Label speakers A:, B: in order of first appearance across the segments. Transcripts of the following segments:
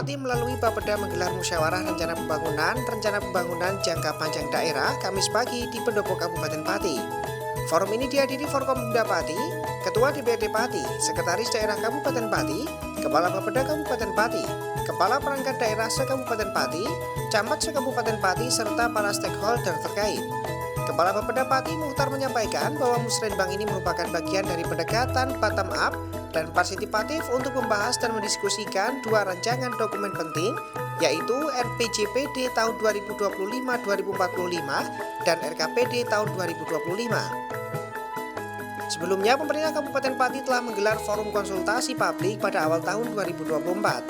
A: Pati melalui Bapeda menggelar musyawarah rencana pembangunan jangka panjang daerah Kamis pagi di Pendopo Kabupaten Pati. Forum ini dihadiri Forkopimda Pati, Ketua DPRD Pati, Sekretaris Daerah Kabupaten Pati, Kepala Bapeda Kabupaten Pati, Kepala Perangkat Daerah Sekabupaten Pati, Camat Sekabupaten Pati, serta para stakeholder terkait. Kepala Bapeda Pati Muhtar menyampaikan bahwa Musrenbang ini merupakan bagian dari pendekatan bottom up dan partisipatif untuk membahas dan mendiskusikan dua rancangan dokumen penting, yaitu RPJPD tahun 2025-2045 dan RKPD tahun 2025. Sebelumnya, pemerintah Kabupaten Pati telah menggelar forum konsultasi publik pada awal tahun 2024.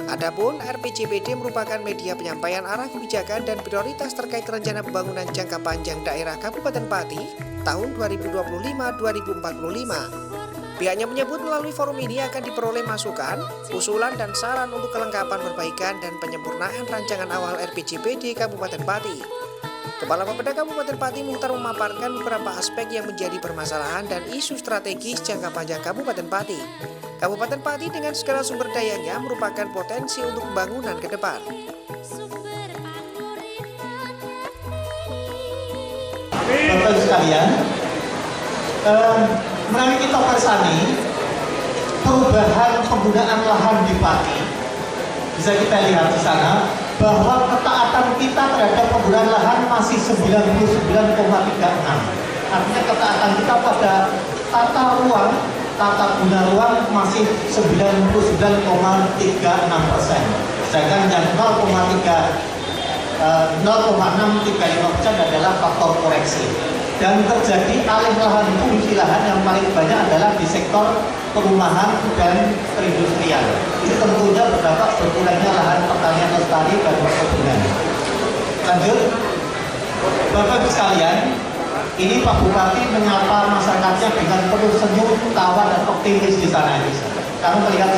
A: Adapun RPJPD merupakan media penyampaian arah kebijakan dan prioritas terkait rencana pembangunan jangka panjang daerah Kabupaten Pati tahun 2025-2045. Pihaknya menyebut melalui forum ini akan diperoleh masukan, usulan dan saran untuk kelengkapan perbaikan dan penyempurnaan rancangan awal RPJPD Kabupaten Pati. Kepala Bapeda Kabupaten Pati Muhtar memaparkan beberapa aspek yang menjadi permasalahan dan isu strategis jangka panjang Kabupaten Pati. Kabupaten Pati dengan segala sumber dayanya merupakan potensi untuk pembangunan ke depan.
B: Bapak-Ibu sekalian, mari kita persani perubahan penggunaan lahan di Pati. Bisa kita lihat di sana bahwa ketaatan kita terhadap penggunaan lahan masih 99,36. Artinya ketaatan kita pada tata guna ruang masih 99,36%. Sedangkan yang 0,635% adalah faktor koreksi. Dan terjadi alih lahan fungsi lahan yang paling banyak adalah di sektor perumahan dan perindustrian. Ini tentunya berdampak berkurangnya lahan pertanian lestari dan perkebunan. Lanjut, Bapak-Ibu sekalian, ini Pak Bupati menyapa masyarakatnya dengan penuh senyum, tawa dan optimis di sana ini. Karena melihat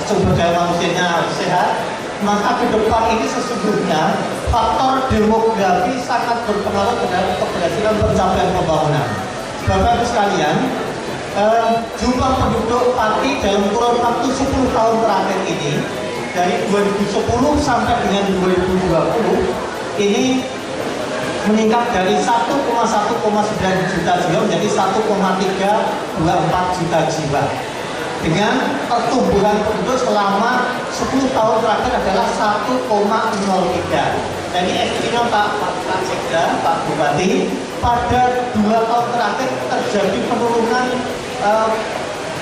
B: sumber daya manusianya sehat, maka ke depan ini sesungguhnya faktor demografi sangat berpengaruh terhadap keberhasilan pencapaian pembangunan. Bapak-Ibu sekalian, jumlah penduduk Pati dalam kurun waktu 10 tahun terakhir ini, dari 2010 sampai dengan 2020, ini meningkat dari 1,9 juta jiwa menjadi 1,324 juta jiwa. Dengan pertumbuhan penduduk selama 10 tahun terakhir adalah 1,03. Dan ini estimasinya Pak Sekda, Pak Bupati, pada 2 tahun terakhir terjadi penurunan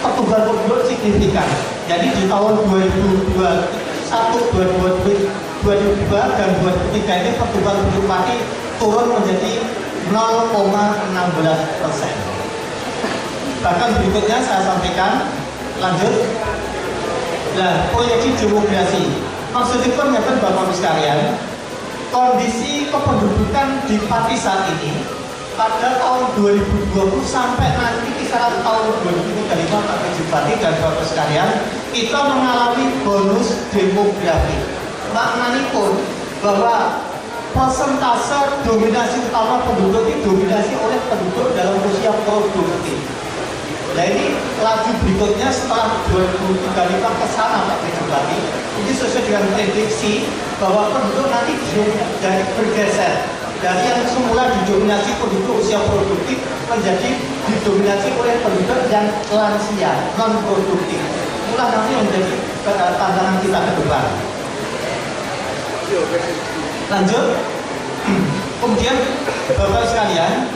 B: pertumbuhan penduduk signifikan. Jadi di tahun 2021, 2022 dan 2023 ini pertumbuhan penduduk Pati turun menjadi 0,16%. Bahkan berikutnya saya sampaikan, lanjut. Nah, proyeksi demografi. Maksudnya Bapak-Ibu sekalian, kondisi kependudukan di Pati saat ini pada tahun 2020 sampai nanti kisaran tahun 2035 Pak Bupati dan Bapak sekalian, kita mengalami bonus demografi. Maknanya pun bahwa persentase dominasi utama penduduk ini dominasi oleh penduduk dalam usia produktif. Nah, ini laju berikutnya setelah 2035 ke sana Pak Bupati, ini sesuai dengan prediksi bahwa penduduk nanti bergeser dari yang semula didominasi penduduk usia produktif menjadi didominasi oleh penduduk yang lansia, non produktif. Itulah nanti yang menjadi tantangan kita ke depan. Lanjut. Kemudian Bapak sekalian,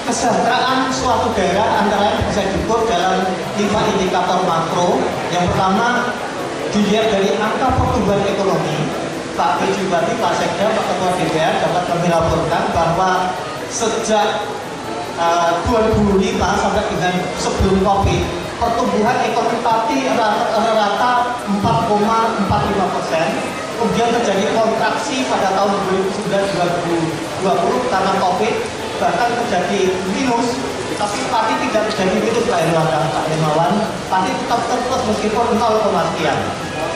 B: kesejahteraan suatu daerah antara lain bisa diukur dalam 5 indikator makro. Yang pertama dilihat dari angka pertumbuhan ekonomi. Pak Bupati, Pak Sekda, Pak Ketua DPR dapat kami laporkan bahwa sejak 2005 sampai dengan sebelum Covid, pertumbuhan ekonomi Pati rata-rata 4,45%. Kemudian terjadi kontraksi pada tahun 2019-2020 karena Covid, bahkan terjadi minus. Tapi Pati tidak terjadi minus, Pak Hermawan. Pati tetap terus meskipun 0, sekian.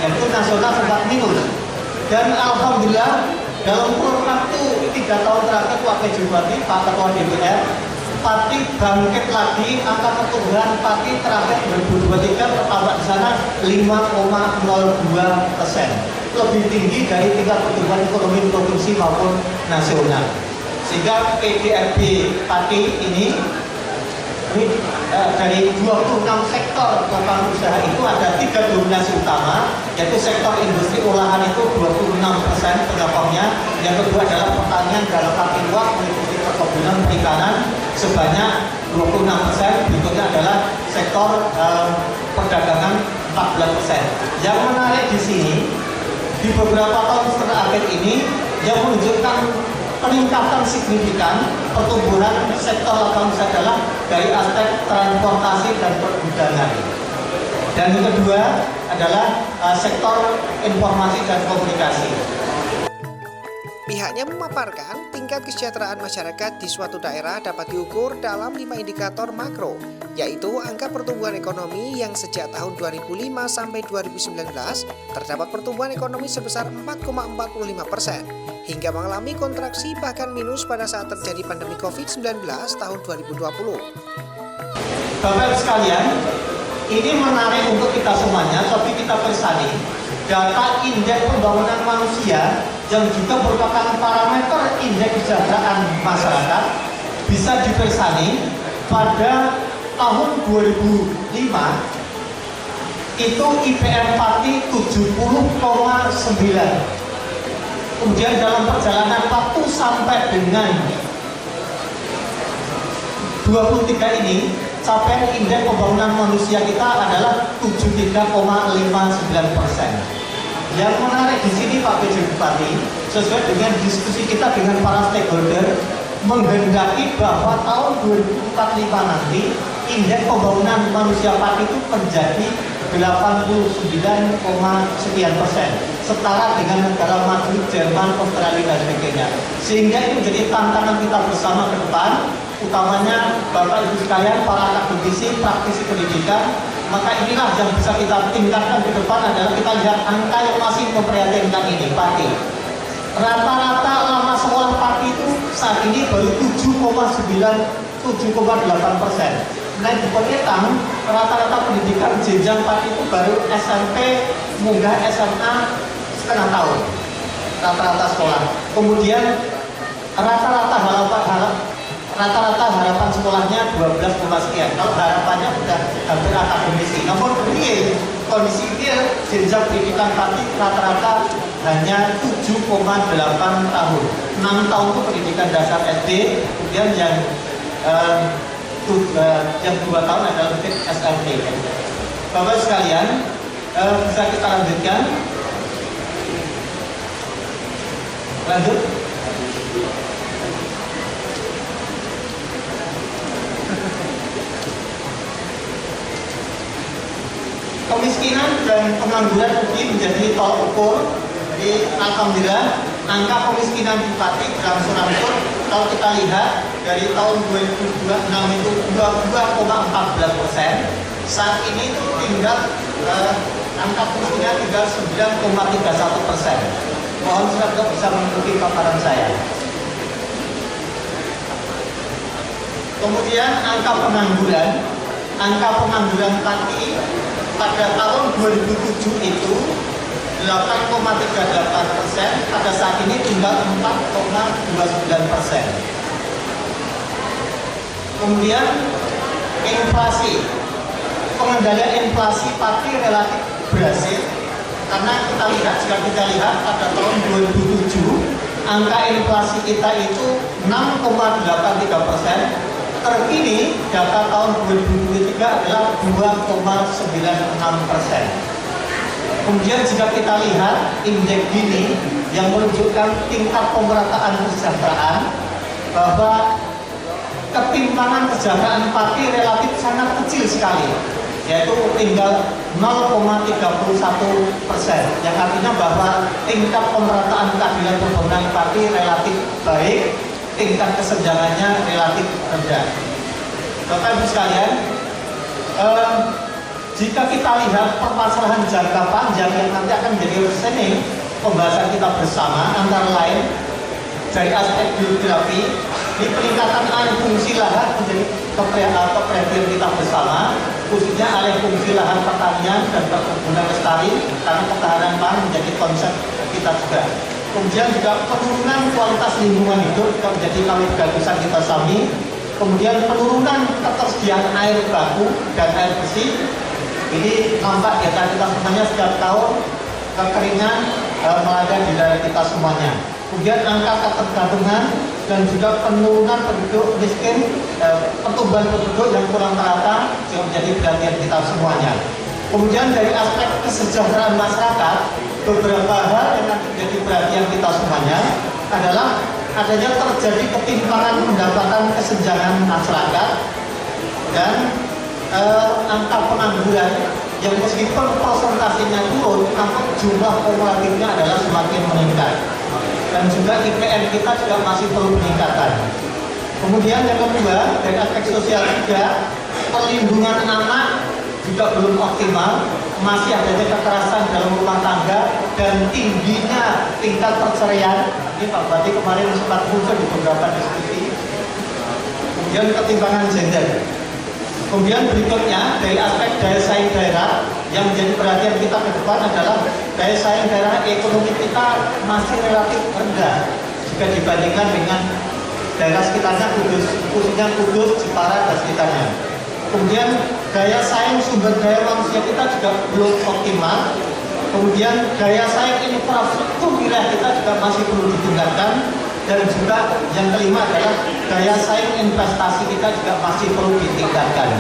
B: Yaitu nasional sempat minus. Dan alhamdulillah dalam kurun waktu 3 tahun terakhir Pak Bupati, Pak Ketua DPR pati bangkit lagi, angka pertumbuhan pati terakhir 2023 tertampak di sana 5,02%, lebih tinggi dari tingkat pertumbuhan ekonomi provinsi maupun nasional. Sehingga PDRB pati ini dari 26 sektor lapangan usaha itu ada 3 dominasi utama, yaitu sektor industri olahan itu 26% penyokongnya, yang kedua adalah pertanian dalam arti luas meliputi perkebunan perikanan sebanyak 26%, berikutnya adalah sektor perdagangan 14%. Yang menarik di sini, di beberapa tahun terakhir ini yang menunjukkan peningkatan signifikan pertumbuhan sektor lapangan usaha adalah dari aspek transportasi dan pergudangan. Dan yang kedua adalah sektor informasi dan komunikasi.
A: Pihaknya memaparkan tingkat kesejahteraan masyarakat di suatu daerah dapat diukur dalam 5 indikator makro, yaitu angka pertumbuhan ekonomi yang sejak tahun 2005 sampai 2019 terdapat pertumbuhan ekonomi sebesar 4,45%, hingga mengalami kontraksi bahkan minus pada saat terjadi pandemi COVID-19 tahun 2020.
B: Bapak sekalian, ini menarik untuk kita semuanya, tapi kita persani data indeks pembangunan manusia yang juga merupakan parameter indeks kesejahteraan masyarakat bisa dipersani pada tahun 2005 itu IPM Pati 70,9. Kemudian dalam perjalanan waktu sampai dengan 23 ini capaian indeks pembangunan manusia kita adalah 73,59%. Yang menarik di sini Pak PJ Bupati, sesuai dengan diskusi kita dengan para stakeholder, menghendaki bahwa tahun 2045 nanti indeks pembangunan manusia Pati itu menjadi 89,sekian%, setara dengan negara maju Jerman, Australia dan sebagainya. Sehingga ini menjadi tantangan kita bersama ke depan, utamanya Bapak Ibu sekalian, para akademisi, praktisi pendidikan. Maka inilah yang bisa kita tingkatkan ke depan adalah kita lihat angka yang masih memprihatinkan ini, Pati. Rata-rata lama sekolah Pati itu saat ini baru 7,8%. Nah, diperkirakan rata-rata pendidikan jenjang Pati itu baru SMP, munggah SMA setengah tahun. Rata-rata sekolah. Kemudian rata-rata harapan sekolahnya 12, sekian. Kalau harapannya sudah hampir akademisi. Namun ini kondisi ideal jenjang pendidikan Pati rata-rata hanya 7,8 tahun. 6 tahun itu pendidikan dasar SD, kemudian yang 2 tahun adalah SMP. Bapak sekalian, bisa kita lanjutkan. Lanjut. Kemiskinan dan pengangguran ini menjadi tolak ukur. Jadi alhamdulillah angka kemiskinan di Pati berangsur-angsur kalau kita lihat dari tahun 2026 itu 22,14%. Saat ini itu tinggal angka kemiskinan tinggal 9,31%. Mohon saudara bisa mengikuti paparan saya. Kemudian angka pengangguran Pati pada tahun 2007 itu 8,38%, pada saat ini tinggal 4,29%. Kemudian inflasi, pengendalian inflasi Pati relatif berhasil karena jika kita lihat pada tahun 2007 angka inflasi kita itu 6,83%. Terkini data tahun 2023 adalah 2,96%. Kemudian jika kita lihat indeks Gini yang menunjukkan tingkat pemerataan kesejahteraan, bahwa ketimpangan kesejahteraan Pati relatif sangat kecil sekali, yaitu tinggal 0,31%, yang artinya bahwa tingkat pemerataan keadilan pembangunan Pati relatif baik, tingkat kesenjangannya relatif rendah. Bapak Ibu sekalian, jika kita lihat permasalahan jangka panjang yang nanti akan menjadi resening pembahasan kita bersama, antara lain dari aspek geografi, di peningkatan alih fungsi lahan menjadi keperhatian kita bersama, khususnya alih fungsi lahan pertanian dan perkebunan lestari, karena ketahanan pangan menjadi konsep kita juga. Kemudian juga penurunan kualitas lingkungan hidup juga menjadi gagasan kita sami. Kemudian penurunan ketersediaan air baku dan air bersih. Ini nampak di antara kita semuanya setiap tahun kekeringan melanda di daerah kita semuanya. Kemudian angka ketergantungan dan juga penurunan penduduk miskin, pertumbuhan penduduk yang kurang merata juga menjadi perhatian kita semuanya. Kemudian dari aspek kesejahteraan masyarakat, beberapa hal yang menjadi perhatian kita semuanya adalah adanya terjadi ketimpangan pendapatan kesenjangan masyarakat dan angka pengangguran yang meskipun persentasenya turun, namun jumlah kumulatifnya adalah semakin meningkat. Dan juga IPN kita juga masih perlu peningkatan. Kemudian yang kedua, dari aspek sosial juga, perlindungan anak juga belum optimal, masih adanya kekerasan dalam rumah tangga dan tingginya tingkat perceraian. Ini Pak Bupati kemarin sempat muncul di beberapa diskusi. Kemudian ketimpangan gender. Kemudian berikutnya dari aspek daya saing daerah yang menjadi perhatian kita ke depan adalah daya saing daerah ekonomi kita masih relatif rendah jika dibandingkan dengan daerah sekitarnya Kudus, khususnya Kudus, Jepara dan sekitarnya. Kemudian daya saing sumber daya manusia kita juga belum optimal. Kemudian daya saing infrastruktur wilayah kita juga masih perlu ditingkatkan. Dan juga yang kelima adalah daya saing investasi kita juga masih perlu ditingkatkan.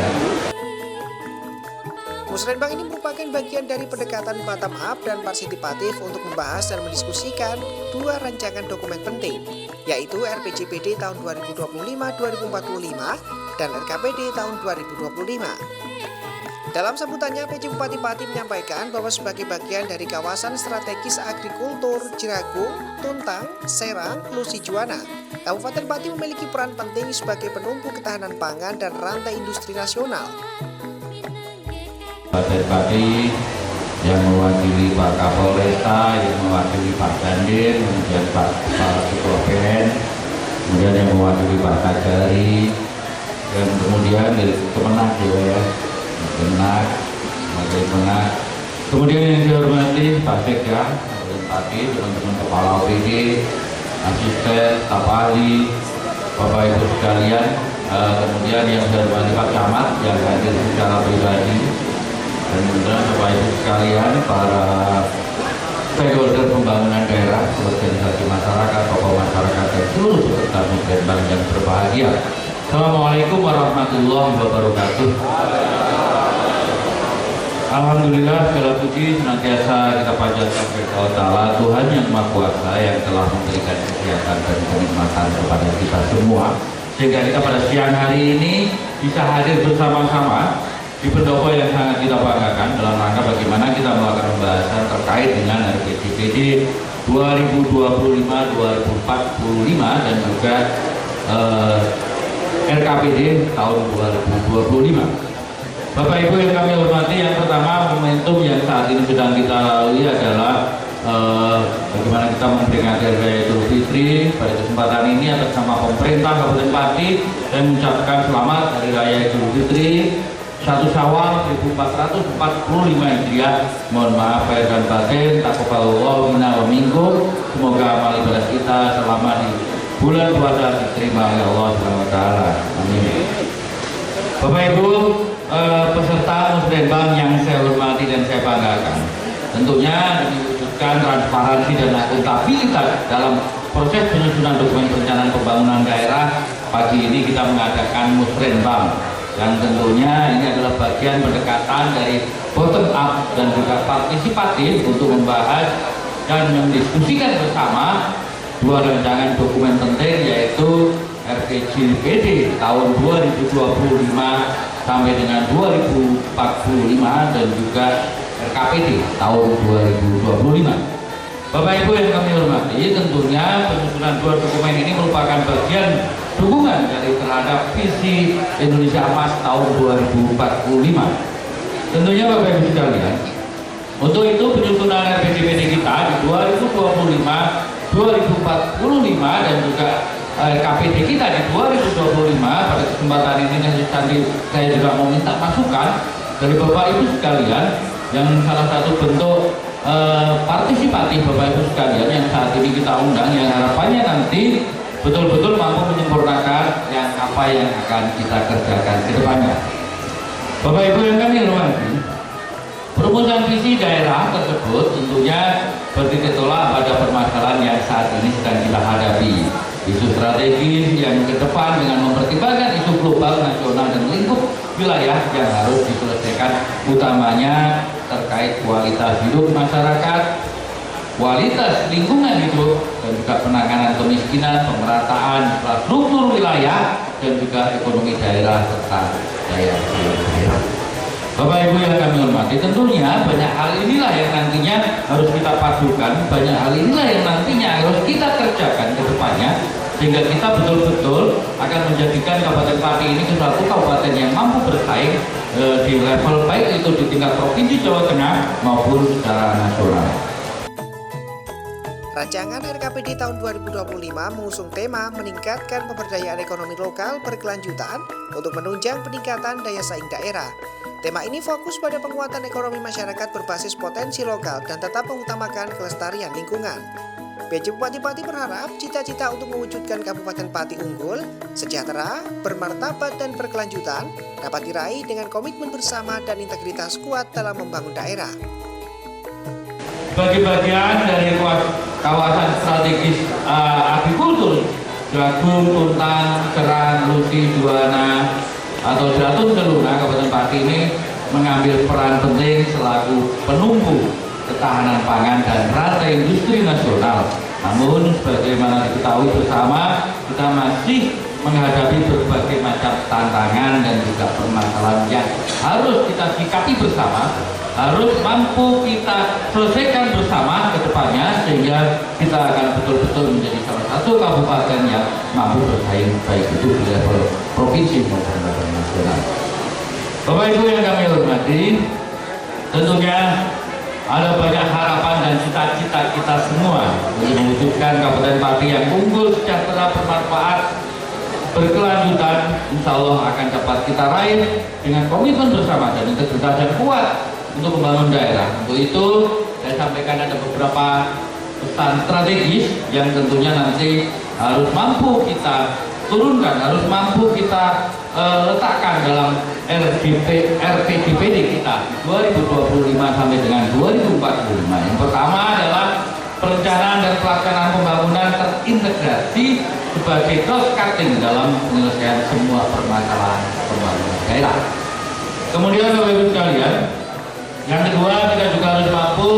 A: Musrenbang ini merupakan bagian dari pendekatan bottom up dan partisipatif untuk membahas dan mendiskusikan dua rancangan dokumen penting, yaitu RPJPD tahun 2025-2045 dan RKPD tahun 2025. Dalam sambutannya, PJ Bupati Pati menyampaikan bahwa sebagai bagian dari kawasan strategis agrikultur Jeragung, Tuntang, Serang, Lusi Juwana, Kabupaten Pati memiliki peran penting sebagai penumpu ketahanan pangan dan rantai industri nasional.
C: Kabupaten Pati yang mewakili Pak Kapolresta, yang mewakili Pak Dandim, kemudian Pak Ketua PN, kemudian yang mewakili Pak Kajari, dan kemudian dari Kemenak ya. Kemudian yang saya hormati Pak Sekda, teman-teman kepala OPD, asisten, staf ahli, Bapak Ibu sekalian, kemudian yang saya hormati Pak Camat yang hadir secara pribadi, dan kemudian Bapak Ibu sekalian, para stakeholder pembangunan daerah, organisasi masyarakat, tokoh masyarakat, dan seluruh peserta Musrenbang yang berbahagia. Assalamualaikum warahmatullahi wabarakatuh. Alhamdulillah, segala puji senantiasa kita panjatkan kepada Allah Ta'ala, Tuhan yang Maha Kuasa yang telah memberikan kesehatan dan kenikmatan kepada kita semua, sehingga kita pada siang hari ini bisa hadir bersama-sama di pendopo yang sangat kita banggakan dalam rangka bagaimana kita melakukan pembahasan terkait dengan RPJPD 2025-2045 dan juga RKPD tahun 2025. Bapak Ibu yang kami hormati, yang pertama momentum yang saat ini sedang kita lalui adalah bagaimana kita memperingati Hari Raya Idul Fitri. Pada kesempatan ini atas nama pemerintah Kabupaten Pati dan mengucapkan selamat Hari Raya Idul Fitri 1 Syawal 1445 Hijriah. Mohon maaf lahir dan batin, taqabbalallahu minna wa minkum. Semoga amal ibadah kita selama di bulan puasa diterima oleh Allah SWT. Amin. Bapak Ibu peserta Musrenbang yang saya hormati dan saya banggakan, tentunya diwujudkan transparansi dan akuntabilitas dalam proses penyusunan dokumen perencanaan pembangunan daerah. Pagi ini kita mengadakan Musrenbang yang tentunya ini adalah bagian pendekatan dari bottom up dan juga partisipatif untuk membahas dan mendiskusikan bersama dua rancangan dokumen penting, yaitu RPJPD tahun 2025 sampai dengan 2045 dan juga RKPD tahun 2025. Bapak Ibu yang kami hormati, tentunya penyusunan dua dokumen ini merupakan bagian dukungan dari terhadap visi Indonesia Emas tahun 2045. Tentunya Bapak Ibu sekalian, untuk itu penyusunan RPJPD kita di 2025, 2045 dan juga KPD kita di 2025. Pada kesempatan ini saya juga mau minta masukan dari Bapak Ibu sekalian, yang salah satu bentuk partisipatif Bapak Ibu sekalian yang saat ini kita undang, yang harapannya nanti betul-betul mampu menyempurnakan yang apa yang akan kita kerjakan ke depannya. Bapak Ibu yang kami hormati, perumusan visi daerah tersebut tentunya bertitik tolak pada permasalahan yang saat ini sedang kita hadapi. Isu strategis yang ke depan dengan mempertimbangkan isu global, nasional, dan lingkup wilayah yang harus diselesaikan, utamanya terkait kualitas hidup masyarakat, kualitas lingkungan hidup, dan juga penanganan kemiskinan, pemerataan infrastruktur wilayah, dan juga ekonomi daerah serta daya saing daerah. Bapak Ibu yang kami hormati, tentunya banyak hal inilah yang nantinya harus kita padukan, banyak hal inilah yang nantinya harus kita kerjakan ke depannya, sehingga kita betul-betul akan menjadikan Kabupaten Pati ini suatu kabupaten yang mampu bersaing di level baik itu di tingkat Provinsi Jawa Tengah maupun secara nasional.
A: Rancangan RKPD tahun 2025 mengusung tema meningkatkan pemberdayaan ekonomi lokal berkelanjutan untuk menunjang peningkatan daya saing daerah. Tema ini fokus pada penguatan ekonomi masyarakat berbasis potensi lokal dan tetap mengutamakan kelestarian lingkungan. PJ Bupati Pati berharap cita-cita untuk mewujudkan Kabupaten Pati unggul, sejahtera, bermartabat, dan berkelanjutan dapat diraih dengan komitmen bersama dan integritas kuat dalam membangun daerah.
C: Bagi bagian dari kawasan strategis agrikultur, Jagung, Tuntang, Serang, Lusi, Juwana, atau Jatun Celuna, Kabupaten Pati ini mengambil peran penting selaku penumpu ketahanan pangan dan rantai industri nasional. Namun, sebagaimana diketahui bersama, kita masih menghadapi berbagai macam tantangan dan juga permasalahan yang harus kita sikapi bersama, harus mampu kita selesaikan bersama ke depannya, sehingga kita akan betul-betul menjadi salah satu kabupaten yang mampu bersaing baik itu di level provinsi maupun level nasional. Bapak Ibu yang kami hormati, tentunya ada banyak harapan dan cita-cita kita semua untuk mewujudkan Kabupaten Pati yang unggul, sejahtera, bermanfaat, berkelanjutan. Insya Allah akan dapat kita raih dengan komitmen bersama dan integritas yang kuat untuk membangun daerah. Untuk itu saya sampaikan ada beberapa pesan strategis yang tentunya nanti harus mampu kita turunkan, harus mampu kita letakkan dalam RPJPD kita 2025 sampai dengan 2045. Yang pertama adalah perencanaan dan pelaksanaan pembangunan terintegrasi sebagai cost cutting dalam penyelesaian semua permasalahan pembangunan daerah. Kemudian Bapak Ibu sekalian, yang kedua, kita juga harus mampu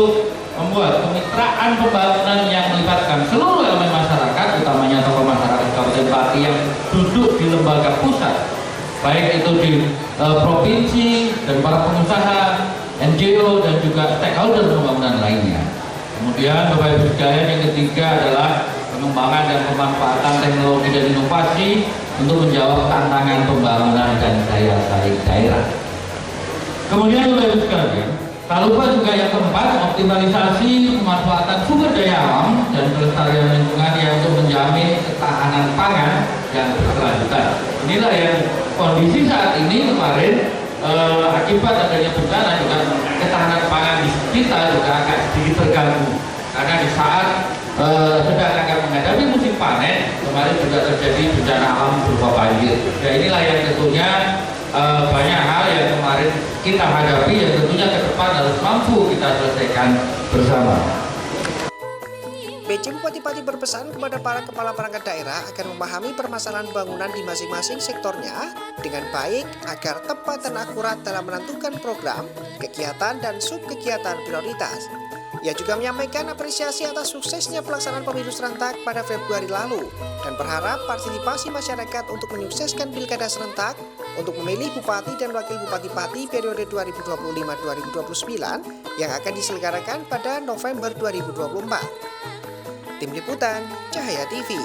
C: membuat kemitraan pembangunan yang melibatkan seluruh elemen masyarakat, utamanya tokoh masyarakat Kabupaten Pati yang duduk di lembaga pusat, baik itu di provinsi dan para pengusaha, NGO, dan juga stakeholder pembangunan lainnya. Kemudian Bapak Ibu sekalian, yang ketiga adalah pengembangan dan pemanfaatan teknologi dan inovasi untuk menjawab tantangan pembangunan dan daya saing daerah. Kemudian Bapak Ibu sekalian, tak lupa juga yang keempat, optimalisasi pemanfaatan sumber daya alam dan kelestarian lingkungan yang untuk menjamin ketahanan pangan yang berkelanjutan. Inilah yang kondisi saat ini kemarin akibat adanya bencana juga ketahanan pangan di kita juga agak sedikit terganggu, karena di saat sedang akan menghadapi musim panen kemarin juga terjadi bencana alam berupa banjir. Dan inilah yang tentunya banyak hal yang kemarin kita hadapi yang tentunya ke depan harus mampu kita selesaikan bersama.
A: PJ Bupati Pati berpesan kepada para kepala perangkat daerah agar memahami permasalahan bangunan di masing-masing sektornya dengan baik agar tepat dan akurat dalam menentukan program, kegiatan, dan subkegiatan prioritas. Ia juga menyampaikan apresiasi atas suksesnya pelaksanaan pemilu serentak pada Februari lalu dan berharap partisipasi masyarakat untuk menyukseskan pilkada serentak untuk memilih Bupati dan Wakil Bupati Pati periode 2025-2029 yang akan diselenggarakan pada November 2024. Tim Liputan Cahaya TV.